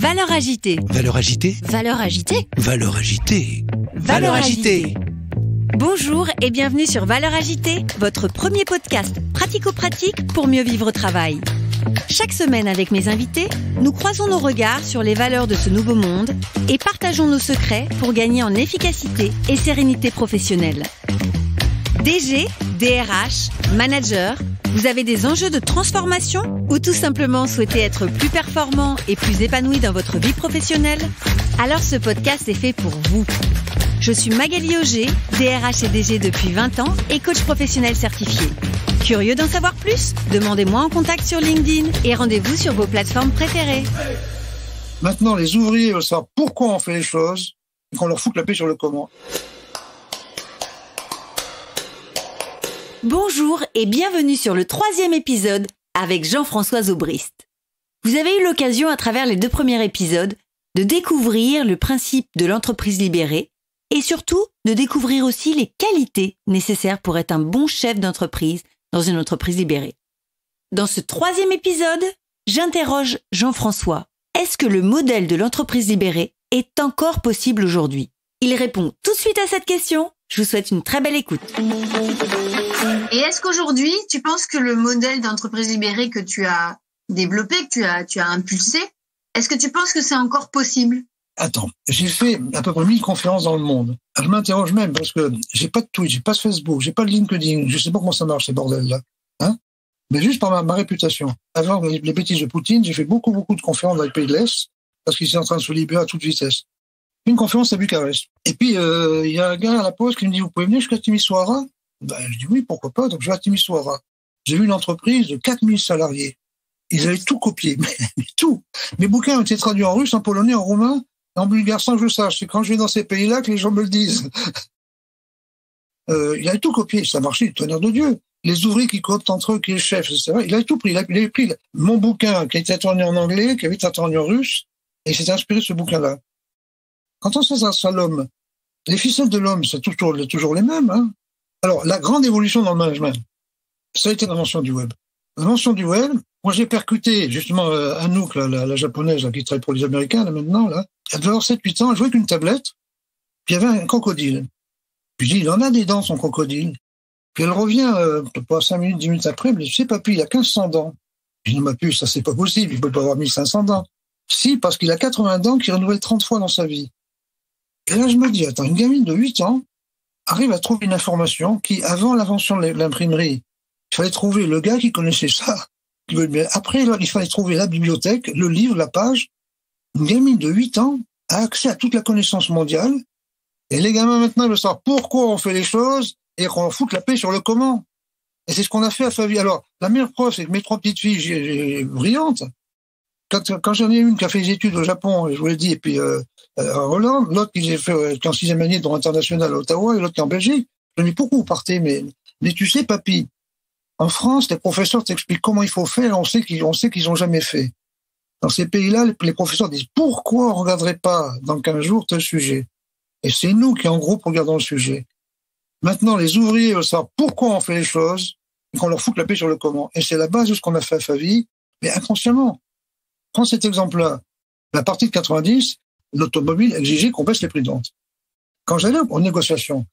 Valeurs agitées. Valeurs agitées. Valeurs agitées. Valeurs agitées. Valeurs agitées. Bonjour et bienvenue sur Valeurs agitées, votre premier podcast pratico-pratique pour mieux vivre au travail. Chaque semaine avec mes invités, nous croisons nos regards sur les valeurs de ce nouveau monde et partageons nos secrets pour gagner en efficacité et sérénité professionnelle. DG, DRH, manager, vous avez des enjeux de transformation ou tout simplement souhaitez être plus performant et plus épanoui dans votre vie professionnelle? Alors ce podcast est fait pour vous. Je suis Magali Auger, DRH et DG depuis 20 ans et coach professionnel certifié. Curieux d'en savoir plus? Demandez-moi en contact sur LinkedIn et rendez-vous sur vos plateformes préférées. Maintenant, les ouvriers veulent savoir pourquoi on fait les choses et qu'on leur fout la paix sur le comment. Bonjour et bienvenue sur le 3e épisode avec Jean-François Aubrist. Vous avez eu l'occasion à travers les 2 premiers épisodes de découvrir le principe de l'entreprise libérée et surtout de découvrir aussi les qualités nécessaires pour être un bon chef d'entreprise dans une entreprise libérée. Dans ce 3e épisode, j'interroge Jean-François. Est-ce que le modèle de l'entreprise libérée est encore possible aujourd'hui? Il répond tout de suite à cette question. Je vous souhaite une très belle écoute. Et est-ce qu'aujourd'hui, tu penses que le modèle d'entreprise libérée que tu as développé, que tu as impulsé, est-ce que tu penses que c'est encore possible? Attends, j'ai fait à peu près 1000 conférences dans le monde. Je m'interroge même parce que j'ai pas de Twitch, j'ai pas de Facebook, j'ai pas de LinkedIn, je sais pas comment ça marche ces bordels-là. Mais juste par ma réputation. Avant les bêtises de Poutine, j'ai fait beaucoup de conférences dans les pays de l'Est parce qu'ils étaient en train de se libérer à toute vitesse. Une conférence à Bucarest. Et puis, il y a un gars à la poste qui me dit, vous pouvez venir jusqu'à Timisoara? Je dis oui, pourquoi pas. Donc, je vais à Timisoara. J'ai vu une entreprise de 4000 salariés. Ils avaient tout copié, mais tout. Mes bouquins ont été traduits en russe, en polonais, en roumain, en bulgare, sans que je le sache. C'est quand je vais dans ces pays-là que les gens me le disent. Il avait tout copié. Ça marchait du tonnerre de Dieu. Les ouvriers qui cooptent entre eux, qui est chef, etc. Il avait tout pris. Il avait pris mon bouquin qui était traduit en anglais, qui avait été traduit en russe, et il s'est inspiré de ce bouquin-là. Quand on s'intéresse à l'homme, les ficelles de l'homme, c'est toujours les mêmes. Alors, la grande évolution dans le management, ça a été l'invention du web. L'invention du web, moi j'ai percuté justement Anouk, la japonaise qui travaille pour les Américains là, maintenant, là. Elle devait avoir 7-8 ans, elle jouait avec une tablette, puis il y avait un crocodile. Puis je dis, il en a des dents, son crocodile. Puis elle revient, pas 5 minutes, 10 minutes après, elle me dit, tu sais, papy, il a 1500 dents. Je dis, ma puce, ça c'est pas possible, il peut pas avoir 1500 dents. Si, parce qu'il a 80 dents qu'il renouvelle 30 fois dans sa vie. Et là, je me dis, attends, une gamine de 8 ans arrive à trouver une information qui, avant l'invention de l'imprimerie, il fallait trouver le gars qui connaissait ça. Après, il fallait trouver la bibliothèque, le livre, la page. Une gamine de 8 ans a accès à toute la connaissance mondiale. Et les gamins, maintenant, ils veulent savoir pourquoi on fait les choses et qu'on leur fout la paix sur le comment. Et c'est ce qu'on a fait à Favie. Alors, la meilleure preuve, c'est que mes 3 petites filles brillantes, quand j'en ai une qui a fait des études au Japon, je vous l'ai dit, et puis en Hollande, l'autre qui est en 6e année de droit international à Ottawa, et l'autre qui est en Belgique, je me dis, pourquoi vous partez? Mais tu sais, papy, en France, les professeurs t'expliquent comment il faut faire, on sait qu'ils ont jamais fait. Dans ces pays-là, les professeurs disent, pourquoi on regarderait pas dans 15 jours tel sujet? Et c'est nous qui, en groupe, regardons le sujet. Maintenant, les ouvriers veulent savoir pourquoi on fait les choses, et qu'on leur fout la paix sur le comment. Et c'est la base de ce qu'on a fait à Favie, mais inconsciemment. Prends cet exemple-là. La partie de 90, l'automobile exigeait qu'on baisse les prix de vente. Quand j'allais en négociation,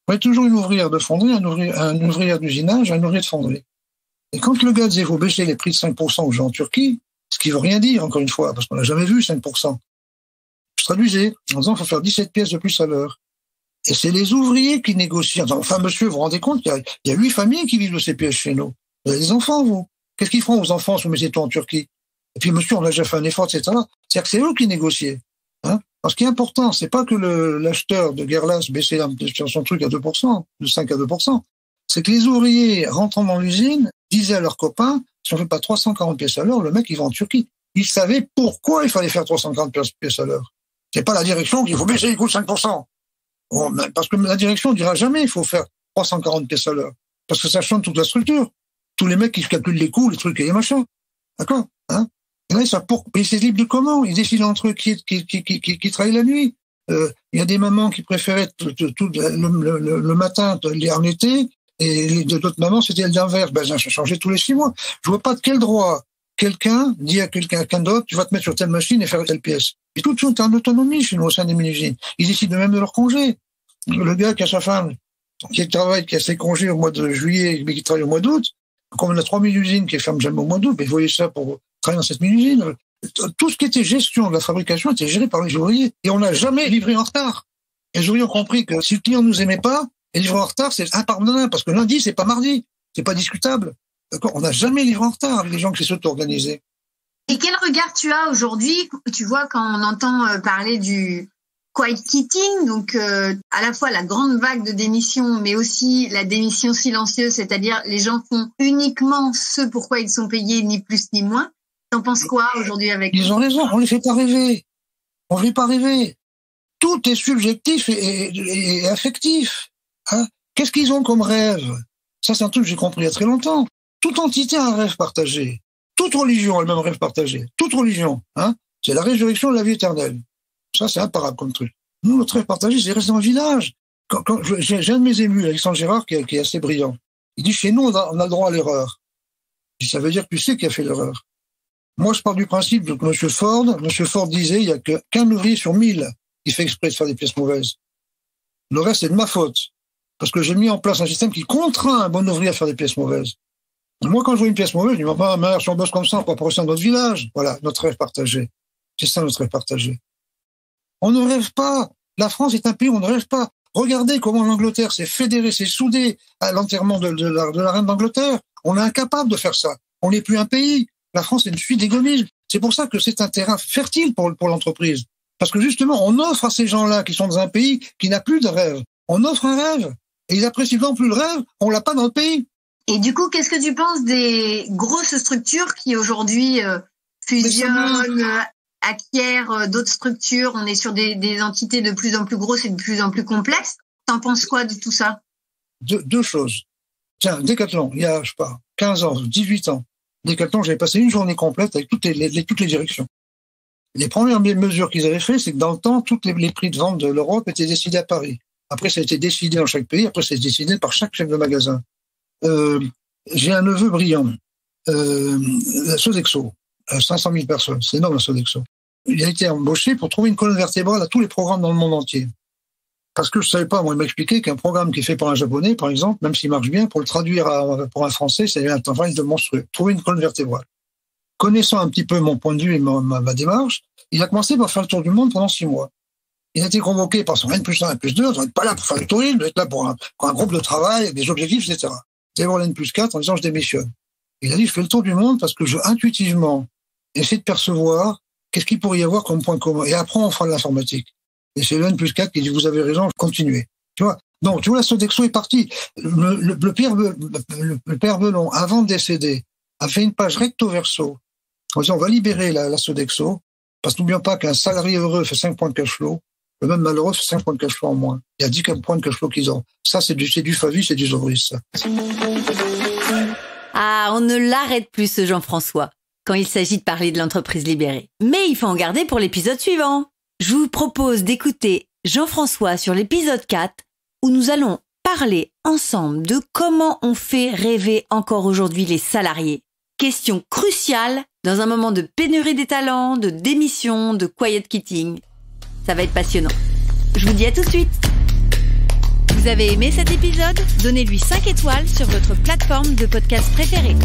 on avait toujours une ouvrière de fonderie, un ouvrier d'usinage, un ouvrier de fonderie. Et quand le gars disait, faut baisser les prix de 5% aux gens en Turquie, ce qui veut rien dire, encore une fois, parce qu'on n'a jamais vu 5%, je traduisais en disant, faut faire 17 pièces de plus à l'heure. Et c'est les ouvriers qui négocient. Enfin, monsieur, vous vous rendez compte, il y a 8 familles qui vivent de ces pièces chez nous. Vous avez des enfants, vous. Qu'est-ce qu'ils feront aux enfants si vous mettez tout en Turquie? Et puis, monsieur, on a déjà fait un effort, etc. C'est-à-dire que c'est eux qui négociaient. Alors, ce qui est important, c'est pas que l'acheteur de Guerlain baissait son truc à 2%, de 5 à 2%. C'est que les ouvriers, rentrant dans l'usine, disaient à leurs copains, si on fait pas 340 pièces à l'heure, le mec, il va en Turquie. Ils savaient pourquoi il fallait faire 340 pièces à l'heure. C'est pas la direction qu'il faut baisser les coûts de 5%. Bon, parce que la direction dira jamais il faut faire 340 pièces à l'heure. Parce que ça change toute la structure. Tous les mecs qui calculent les coûts, les trucs et les machins. D'accord? Et là, ils c'est libre de comment? Ils décident entre eux qui travaillent la nuit. Il y a des mamans qui préféraient le matin en été, et d'autres mamans, c'était l'inverse. Ça changeait tous les 6 mois. Je vois pas de quel droit quelqu'un dit à quelqu'un d'autre, tu vas te mettre sur telle machine et faire telle pièce. Et tout est en autonomie chez nous au sein des mini-usines. Ils décident même de leur congé. Le gars qui a sa femme, qui a ses congés au mois de juillet, mais qui travaille au mois d'août, comme on a 3 mini-usines qui ferment jamais au mois d'août, mais vous voyez ça pour travailler dans cette mini-usine. Tout ce qui était gestion de la fabrication était géré par les ouvriers. Et on n'a jamais livré en retard. Les ouvriers ont compris que si le client nous aimait pas, et livrer en retard, c'est impardonnable, parce que lundi, c'est pas mardi. C'est pas discutable. D'accord? On n'a jamais livré en retard avec les gens qui s'auto-organisaient. Et quel regard tu as aujourd'hui, tu vois, quand on entend parler du quiet quitting, donc à la fois la grande vague de démission, mais aussi la démission silencieuse, c'est-à-dire les gens font uniquement ce pourquoi ils sont payés, ni plus ni moins. T'en penses quoi aujourd'hui avec... Ils ont raison, on les fait pas rêver. On ne fait pas rêver. Tout est subjectif et affectif. Hein? Qu'est-ce qu'ils ont comme rêve? Ça, c'est un truc que j'ai compris il y a très longtemps. Toute entité a un rêve partagé. Toute religion a le même rêve partagé. Toute religion, hein, c'est la résurrection de la vie éternelle. Ça, c'est imparable comme truc. Nous, notre rêve partagé, c'est rester dans le village. J'ai un de mes élus, Alexandre Gérard, qui est assez brillant. Il dit, chez nous, on a le droit à l'erreur. Ça veut dire que tu sais qui a fait l'erreur. Moi, je pars du principe que M. Ford disait, il n'y a qu'un ouvrier sur 1000 qui fait exprès de faire des pièces mauvaises. Le reste, c'est de ma faute. Parce que j'ai mis en place un système qui contraint un bon ouvrier à faire des pièces mauvaises. Et moi, quand je vois une pièce mauvaise, je dis, si on bosse comme ça, on va pas rester dans notre village. Voilà, notre rêve partagé. C'est ça, notre rêve partagé. On ne rêve pas. La France est un pays où on ne rêve pas. Regardez comment l'Angleterre s'est fédérée, s'est soudée à l'enterrement de la reine d'Angleterre. On est incapable de faire ça. On n'est plus un pays. La France est une suite d'égoïsme. C'est pour ça que c'est un terrain fertile pour l'entreprise. Parce que justement, on offre à ces gens-là qui sont dans un pays qui n'a plus de rêve. On offre un rêve. Et ils apprécient non plus le rêve. On l'a pas dans le pays. Et du coup, qu'est-ce que tu penses des grosses structures qui aujourd'hui fusionnent, acquièrent d'autres structures? On est sur des entités de plus en plus grosses et de plus en plus complexes. T'en penses quoi de tout ça? Deux choses. Tiens, Decathlon, il y a, je sais pas, 15 ans, 18 ans. Decathlon, j'avais passé une journée complète avec toutes les directions. Les premières mesures qu'ils avaient fait, c'est que dans le temps, tous les prix de vente de l'Europe étaient décidés à Paris. Après, ça a été décidé dans chaque pays. Après, c'est décidé par chaque chef de magasin. J'ai un neveu brillant, la Sodexo, 500 000 personnes, c'est énorme la Sodexo. Il a été embauché pour trouver une colonne vertébrale à tous les programmes dans le monde entier. Parce que je savais pas, moi, il m'a expliqué qu'un programme qui est fait par un japonais, par exemple, même s'il marche bien, pour le traduire pour un français, c'est un travail de monstrueux. Trouver une colonne vertébrale. Connaissant un petit peu mon point de vue et ma démarche, il a commencé par faire le tour du monde pendant 6 mois. Il a été convoqué par son N+1, N+2, on n'est pas là pour faire le tourisme, on est là pour un groupe de travail, avec des objectifs, etc. Il a voir l'N+4 en disant je démissionne. Il a dit je fais le tour du monde parce que je intuitivement essaie de percevoir qu'est-ce qu'il pourrait y avoir comme point commun. Et après on fera de l'informatique. Et c'est le N+4 qui dit vous avez raison, continuez. Tu vois. Donc tu vois la Sodexo est partie. Le père Belon, avant de décéder, a fait une page recto verso en disant on va libérer la Sodexo parce que n'oublions pas qu'un salarié heureux fait 5 points de cash flow. Le même malheureux fait 5 points de cash flow en moins. Il y a 10 points de cash flow qu'ils ont. Ça, c'est du Favi, c'est du Zobris, ça. Ah, on ne l'arrête plus, ce Jean-François, quand il s'agit de parler de l'entreprise libérée. Mais il faut en garder pour l'épisode suivant. Je vous propose d'écouter Jean-François sur l'épisode 4, où nous allons parler ensemble de comment on fait rêver encore aujourd'hui les salariés. Question cruciale dans un moment de pénurie des talents, de démission, de quiet quitting. Ça va être passionnant. Je vous dis à tout de suite. Vous avez aimé cet épisode? Donnez-lui 5 étoiles sur votre plateforme de podcast préférée.